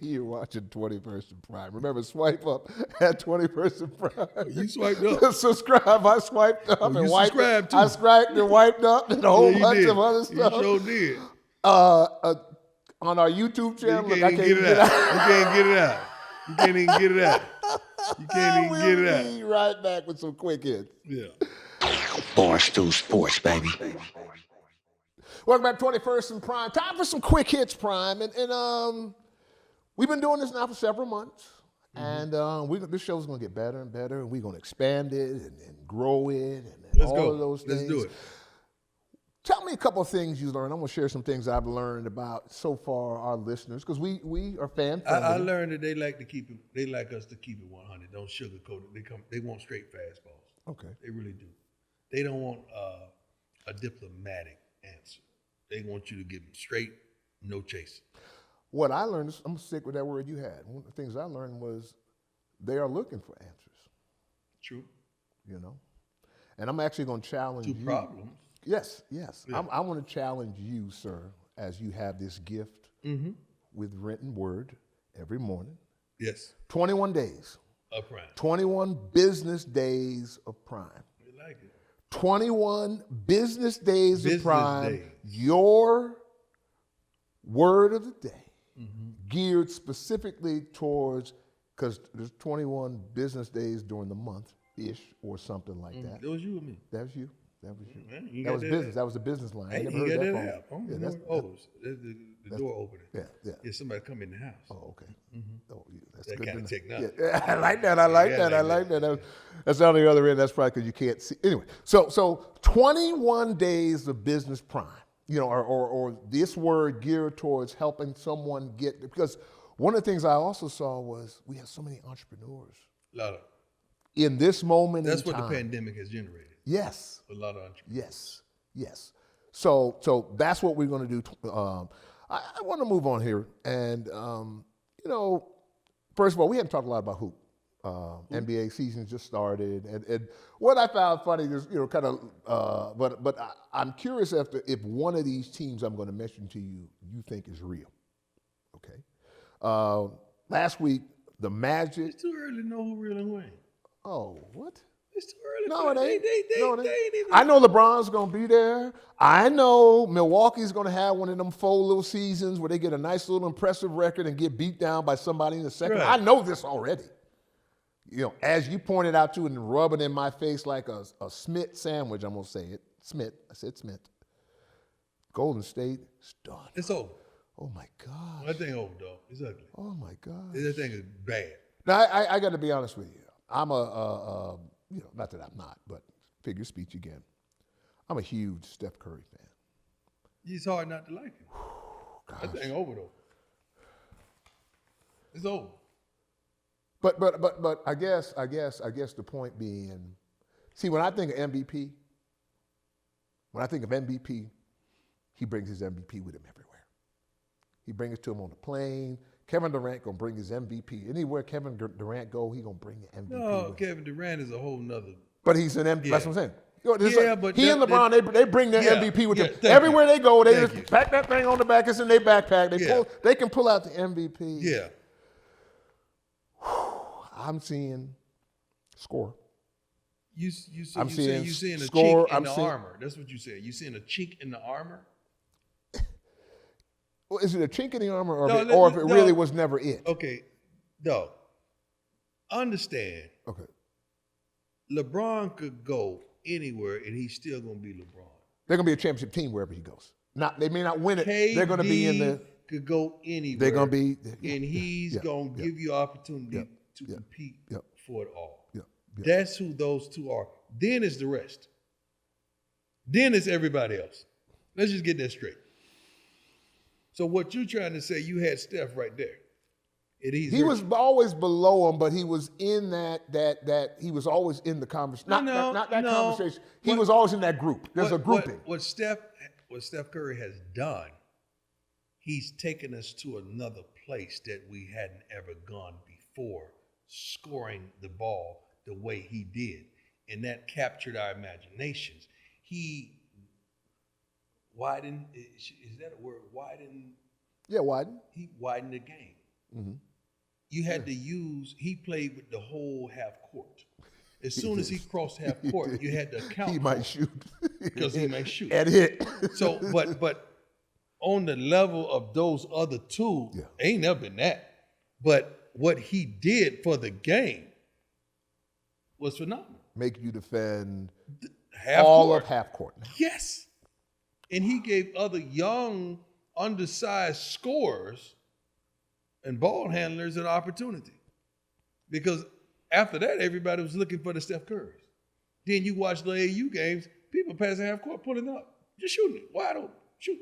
You're watching 21st and Prime. Remember, swipe up at 21st and Prime. You swiped up. Subscribe. I swiped up and you wiped subscribed too. I swiped and wiped up and a whole Yeah, you bunch did. of other stuff. You sure did. On our YouTube channel, You look, I can't can't even get it out. out. You can't get it out. You can't even get it out. You can't even get it We'll out. be right back with some quick hits. Yeah. Barstool Sports, baby. Welcome back to 21st and Prime. Time for some quick hits, Prime. And we've been doing this now for several months. And this show's going to get better and better. And we're going to expand it and grow it and Let's all go. of those things. Let's do it. Tell me a couple of things you learned. I'm going to share some things I've learned about so far our listeners because we are fan friendly. I learned that they like to keep it. They like us to keep it 100. Don't sugarcoat it. They want straight fastballs. Okay. They really do. They don't want a diplomatic answer. They want you to give them straight, no chasing. What I learned is, I'm going to stick with that word you had. One of the things I learned was they are looking for answers. True. And I'm actually going to challenge you. To problems. Yes. Yeah. I want to challenge you, sir, as you have this gift with written word every morning. Yes. 21 days. Of Prime. 21 business days of Prime. We like it. 21 business days Business of Prime. days. Your word of the day, geared specifically towards, because there's 21 business days during the month-ish or something like that. That was you and me. That was you. That was you. Man, you That got was business. That was the business line. I Hey, never you heard got that that part. out. Yeah, The door opening. Yeah. Yeah, somebody come in the house. Oh, okay. Oh, yeah, that's That good. kind of technology. Yeah, I like that. I like that. That's on the other end. That's probably because you can't see. Anyway, so 21 days of business prime, or this word geared towards helping someone get, because one of the things I also saw was we have so many entrepreneurs. A lot of. In this moment That's in time. what the pandemic has generated. Yes. A lot of entrepreneurs. Yes. So that's what we're going to do. I want to move on here. And, first of all, we haven't talked a lot about hoop. NBA season just started. And what I found funny is, but I'm curious if one of these teams I'm going to mention to you, you think is real. Okay. Last week, the Magic. It's too early to know who real and who ain't. Oh, what? It's too early. No, it ain't. They ain't even. I know LeBron's going to be there. I know Milwaukee's going to have one of them 4 little seasons where they get a nice little impressive record and get beat down by somebody in the second. Right. I know this already. As you pointed out to and rubbing in my face like a Smith sandwich, I'm going to say it. Smith. I said Smith. Golden State is done. It's over. Oh, my God. That thing over, dog. It's ugly. Oh, my God. That thing is bad. Now, I got to be honest with you. I'm not that I'm not, but figure speech again. I'm a huge Steph Curry fan. It's hard not to like him. That thing over though. It's over. But I guess the point being, see, when I think of MVP, he brings his MVP with him everywhere. He brings it to him on the plane. Kevin Durant gonna bring his MVP. Anywhere Kevin Durant go, he gonna bring the MVP. No, Kevin Durant is a whole nother. But he's an MVP. That's what I'm saying. But he and LeBron, they bring their MVP with them. Thank Everywhere you. they go, they Thank just you. pack that thing on the back. It's in their backpack. They can pull out the MVP. Yeah. I'm seeing score. You seeing a score. chink in the armor. That's what you said. You seeing a chink in the armor? Well, is it a chink in the armor, or if it really was never it? Okay, no. Understand. Okay. LeBron could go anywhere, and he's still gonna be LeBron. They're gonna be a championship team wherever he goes. They may not win it. They're gonna be in the. Could go anywhere. They're gonna be. And he's gonna give you opportunity to compete for it all. That's who those two are. Then it's the rest. Then it's everybody else. Let's just get that straight. So what you're trying to say, you had Steph right there. He was always below him, but he was in that he was always in the conversation. Not that conversation. He was always in that group. There's a grouping. What Steph Curry has done, he's taken us to another place that we hadn't ever gone before, scoring the ball the way he did. And that captured our imaginations. He widened, is that a word? Widened? Yeah, widen. He widened the game. Mm-hmm. You had to he played with the whole half court. As soon as he crossed half court, you had to count. He might shoot. Because he might shoot. And hit. So, but on the level of those other two, ain't never been that. But what he did for the game was phenomenal. Make you defend all of half court. Yes. And he gave other young, undersized scorers and ball handlers an opportunity. Because after that, everybody was looking for the Steph Currys. Then you watch the AAU games, people passing half court, pulling up, just shooting it, wide open, shoot.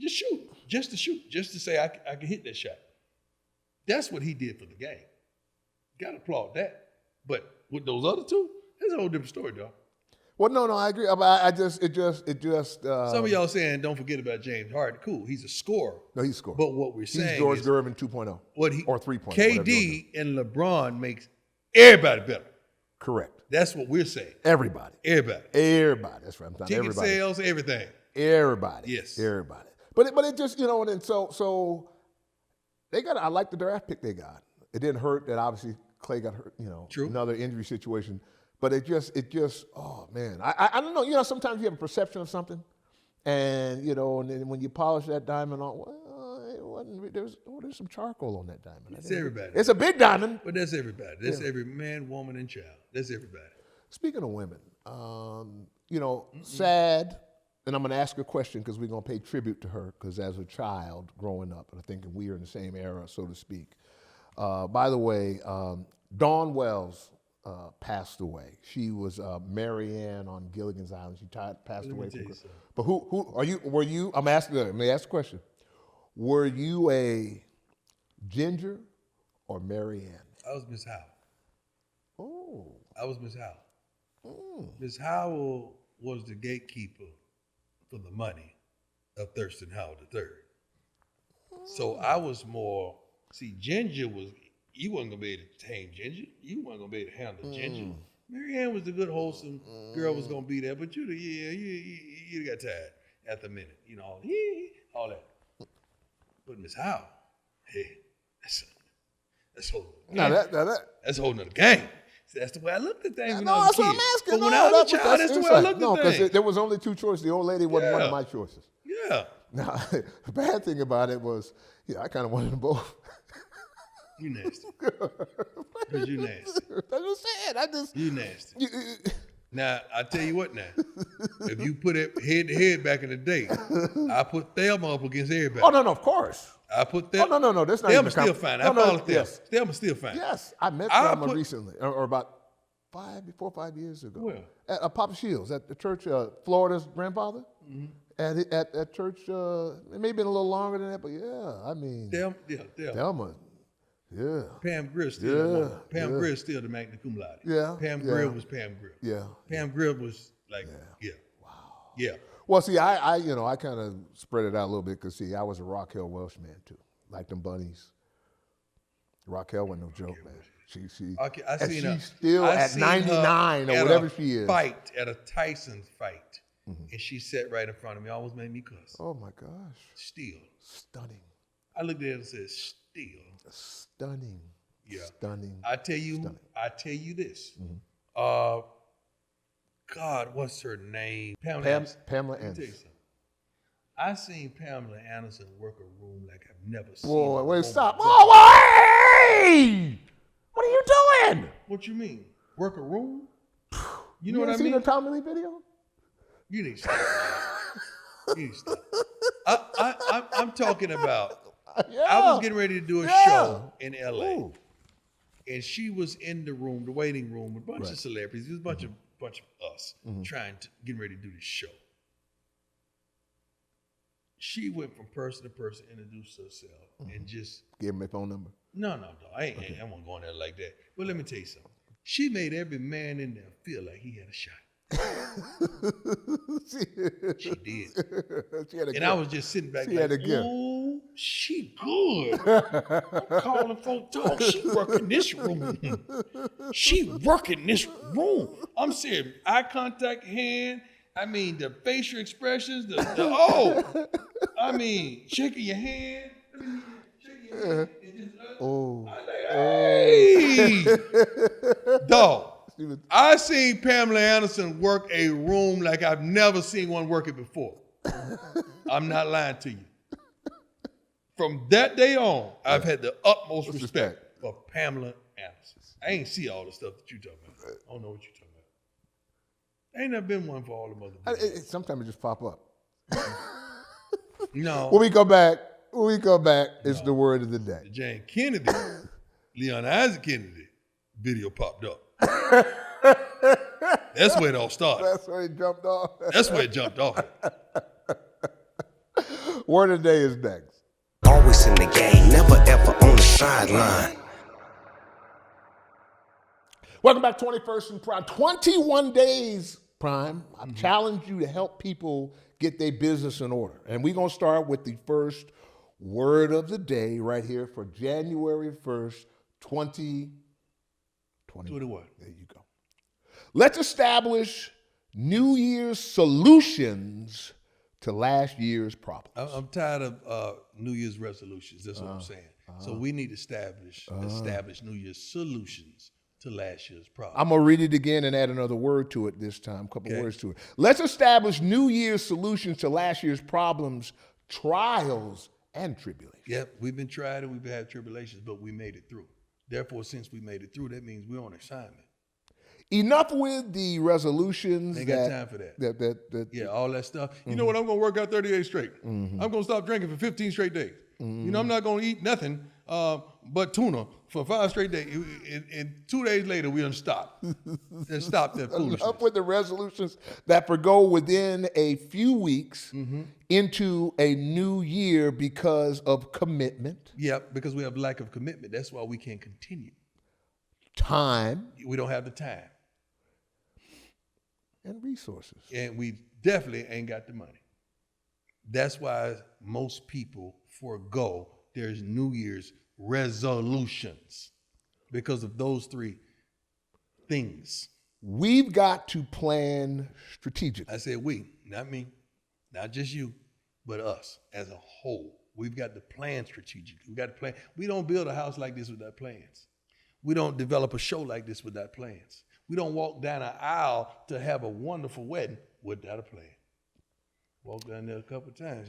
Just shoot, just to shoot, just to say I can hit that shot. That's what he did for the game. Got to applaud that. But with those other two, that's a whole different story, dog. Well, no, I agree. It just. Some of y'all saying don't forget about James Harden. Cool, he's a scorer. No, he's a scorer. But what we're saying he's George is Gervin 2.0 or 3.0. KD and LeBron makes everybody better. Correct. That's what we're saying. Everybody. That's right. I'm talking ticket sales, everything. Everybody. Yes. Everybody. But it just and so they got. I like the draft pick they got. It didn't hurt that obviously Clay got hurt. True. Another injury situation. But it just, oh man, I don't know. Sometimes you have a perception of something, and and then when you polish that diamond on, well, it wasn't. There's some charcoal on that diamond. It's everybody. It's a big diamond. But that's everybody. That's every man, woman, and child. That's everybody. Speaking of women, sad and I'm going to ask a question because we're going to pay tribute to her because as a child growing up, and I think we are in the same era, so to speak. By the way, Dawn Wells passed away. She was Mary Ann on Gilligan's Island. She passed away. But who are you? Were you? I'm asking. Let me ask a question. Were you a Ginger or Mary Ann? I was Miss Howell. Oh. I was Miss Howell. Miss Howell was the gatekeeper for the money of Thurston Howell III. So I was more, Ginger was, you wasn't gonna be able to tame Ginger. You wasn't gonna be able to handle Ginger. Mary Ann was the good, wholesome girl was gonna be there, but you got tired at the minute, all that. But Miss Howell, hey, that's holding. That's holding the game. That's the way I looked at things when I was a kid. What I'm asking. But when I was a child, that's the way I looked at things. Because there was only two choices. The old lady wasn't one of my choices. Yeah. Now, the bad thing about it was, I kind of wanted them both. You nasty. Because you nasty. I just. You nasty. Now, I tell you what now. If you put it head to head back in the day, I put Thelma up against everybody. Oh, no, of course. I put Thelma. Oh, no. That's not Thelma's still fine. I follow Thelma. Yes. Thelma's still fine. Yes. I met Thelma recently, or about 4 or 5 years ago. Where? At Papa Shields, at the church, Florida's grandfather. Mm-hmm. At church, it may have been a little longer than that, but I mean. Thelma. Yeah. Pam Grill still. Pam Grill still the magna cum laude. Yeah. Pam Grill was Pam Grill. Yeah. Pam Grill was like, Wow. Yeah. Well, see, I kind of spread it out a little bit because, I was a Raquel Welch man too, like them bunnies. Raquel wasn't no joke, man. She's still at 99 or whatever she is. At a Tyson fight, and she sat right in front of me. Almost made me cuss. Oh my gosh! Still stunning. I looked at her and said, "Still stunning." Yeah, stunning. I tell you this. God, what's her name? Pamela Anderson. I seen Pamela Anderson work a room like I've never seen. Whoa, wait, stop. Oh, hey! What are you doing? What you mean? Work a room? You know what I seen mean? the Tommy Lee video? You need to stop. You need to stop. I'm talking about, I was getting ready to do a show in LA. Ooh. And she was in the room, the waiting room, with a bunch of celebrities. It was a bunch of us getting ready to do this show. She went from person to person, introduced herself, and just gave my phone number. No. I won't go in there like that. But let me tell you something. She made every man in there feel like he had a shot. She did. And I was just sitting back ooh, she good. I'm calling folk talk. She working this room. She working this room. I'm serious. Eye contact, hand. I mean, the facial expressions, shaking your hand. Hey! Dog. I seen Pamela Anderson work a room like I've never seen one work it before. I'm not lying to you. From that day on, I've had the utmost respect for Pamela Anderson. I ain't see all the stuff that you talking about. I don't know what you're talking about. Ain't never been one for all the mother. Sometimes it just pop up. No. When we come back, it's the word of the day. The Jane Kennedy, Leon Isaac Kennedy video popped up. That's where it all started. That's where it jumped off. That's where it jumped off. Word of the day is next. Always in the game, never ever on the sideline. Welcome back, 21st and Prime. 21 days, Prime. I've challenged you to help people get their business in order. And we're going to start with the first word of the day right here for January 1st, 2021. There you go. Let's establish New Year's solutions to last year's problems. I'm tired of New Year's resolutions. That's what I'm saying. So we need to establish New Year's solutions to last year's problems. I'm going to read it again and add another word to it this time, a couple words to it. Let's establish New Year's solutions to last year's problems, trials, and tribulations. Yep, we've been tried and we've had tribulations, but we made it through. Therefore, since we made it through, that means we're on assignment. enough with the resolutions. Ain't got time for that. Yeah, all that stuff. You know what? I'm going to work out 30 days straight. I'm going to stop drinking for 15 straight days. You know, I'm not going to eat nothing but tuna for 5 straight days. And 2 days later, we done stop. Just stop that foolishness. Up with the resolutions that forgo within a few weeks into a new year because of commitment. Yeah, because we have lack of commitment. That's why we can't continue. Time. We don't have the time. And resources. And we definitely ain't got the money. That's why most people forego their New Year's resolutions because of those 3 things. We've got to plan strategically. I said we, not me, not just you, but us as a whole. We've got to plan strategically. We've got to plan. We don't build a house like this without plans. We don't develop a show like this without plans. We don't walk down an aisle to have a wonderful wedding without a plan. Walked down there a couple of times.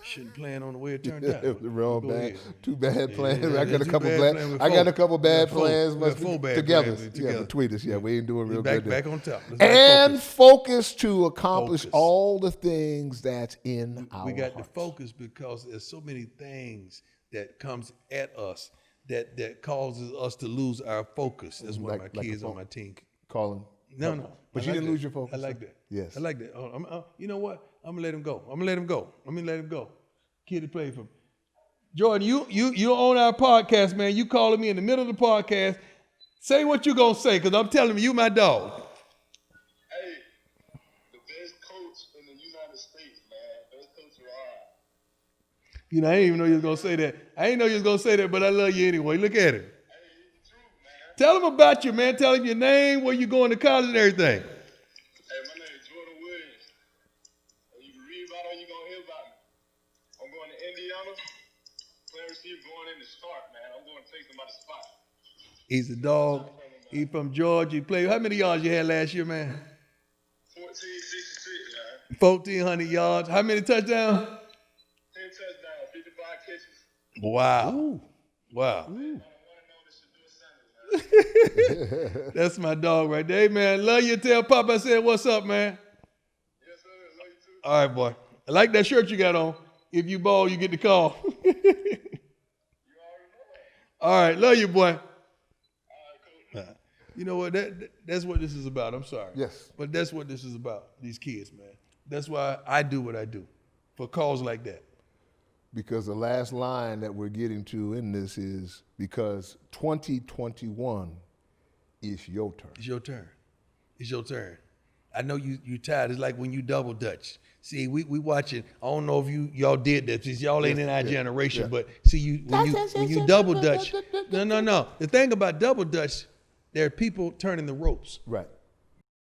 Shouldn't plan on the way it turned out. It was the wrong bad. Ahead. 2 bad plans. Yeah, I got a couple bad. I got a couple bad plans. We got 4 bad together. plans Yeah, between us. Yeah, we ain't doing real good. Back on top. And focus to accomplish all the things that's in our We got hearts. to focus because there's so many things that comes at us that causes us to lose our focus. That's why my kids on my team. Calling. No. But you didn't lose your focus. I like that. Yes. I like that. You know what? I'm gonna let him go. Let him go. Kid that played for him. Jordan, you on our podcast, man. You calling me in the middle of the podcast. Say what you gonna say, because I'm telling you my dog. Hey, the best coach in the United States, man. Best coach around. You know, I didn't even know you was gonna say that. I didn't know you was gonna say that, but I love you anyway. Look at him. Hey, it's true, man. Tell him about you, man. Tell him your name, where you going to college and everything. Hey, my name is Jordan Williams. You can read about it, you're going to hear about me. I'm going to Indiana. Playing receiver going in to start, man. I'm going to take them by the spot. He's a dog. He from Georgia. He played. How many yards you had last year, man? 1466, man. 1,400 yards. How many touchdowns? 10 touchdowns, 55 catches. Wow. Ooh. Wow. Ooh. That's my dog right there. Hey, man, love you. Tell Pop I said, what's up, man? Yes, sir. Love you too. All right, boy. I like that shirt you got on. If you ball, you get the call. You already know that. All right. Love you, boy. All right, cool. You know what? That's what this is about. I'm sorry. Yes. But that's what this is about, these kids, man. That's why I do what I do, for calls like that. Because the last line that we're getting to in this is because 2021 is your turn. It's your turn. It's your turn. I know you tired. It's like when you double dutch. See, we watching. I don't know if y'all did that. Since y'all ain't in our generation, but see when you double dutch. No. The thing about double dutch, there are people turning the ropes. Right.